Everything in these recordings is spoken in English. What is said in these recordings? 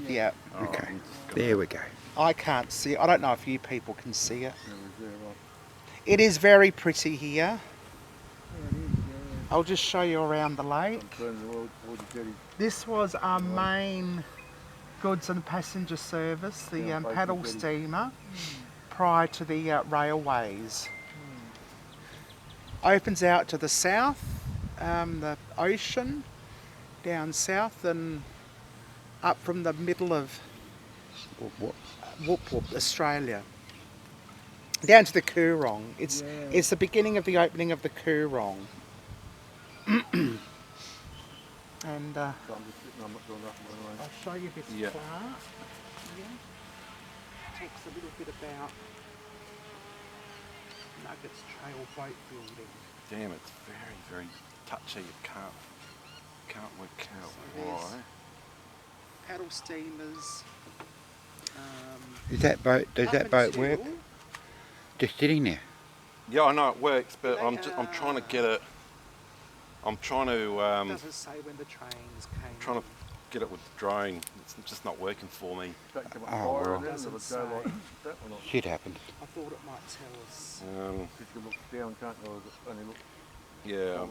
Yeah. Okay, there we go. I can't see it. I don't know if you people can see it. It is very pretty here. I'll just show you around the lake. This was our main goods and passenger service, the paddle steamer, prior to the railways. Opens out to the south, the ocean down south, and up from the middle of Whoop Whoop, Australia, down to the Coorong. It's the beginning of the opening of the Coorong. And I'll show you this plaque. Talks a little bit about Nuggets Trail boat building. Damn, it's very, very touchy. It can't work out why. Paddle steamers. Does that boat work? Just sitting there. Yeah, I know it works, but They, I'm trying to get it. I'm trying to doesn't say when the trains came. trying to get it with the drone. It's just not working for me. Oh, well. Doesn't say. Shit happened. I thought it might tell us. You look down, can't you? Or is it only look Yeah,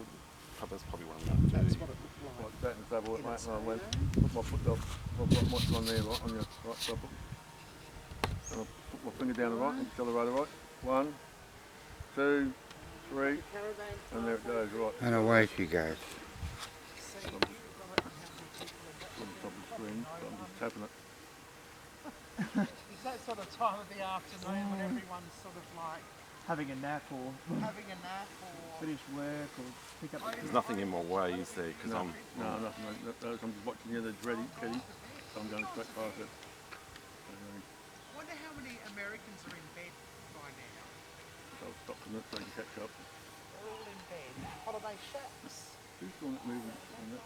that's probably what I'm going to That's do. what it looked like like. that and double it, In mate? its And I went, heyday. put my foot up, I've got what's on there, right, on your right, so I put my finger down the right, and accelerator right. 1, 2, 3, and there it goes, right. And away she goes. On top of the screen, but I'm just tapping it. It's that sort of time of the afternoon when everyone's sort of like Having a nap or having a nap or finish work or pick up the There's nothing in my way, is there? Because I'm No, nothing, mate. I'm just watching the other ready, Keddy, so I'm going straight past it. I wonder how many Americans are in bed by now. So I'll stop a minute so I can catch up. They're all in bed. Holiday shacks. Who's doing that movement on that?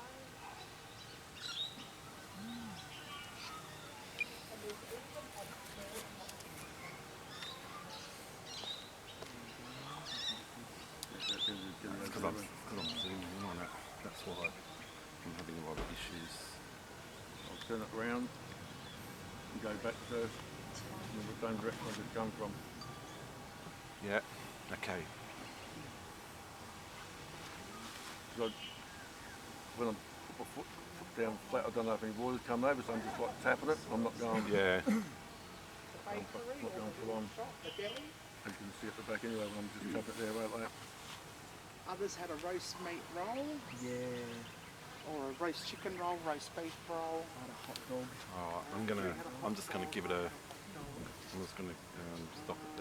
because I'm zooming in on it. That's why I'm having a lot of issues. I'll turn it around and go back to the same direction I just come from. Yeah. Okay. So when I put my foot down flat, I don't know if any water's coming over, so I'm just like tapping it. I'm not going, Yeah. not going full on. The deli. As you can see at the back anyway, when I'm just tapping it there right like that. Others had a roast meat roll yeah, or a roast chicken roll, roast beef roll. had a hot dog. I'm just gonna give it a. I'm just gonna stop it there.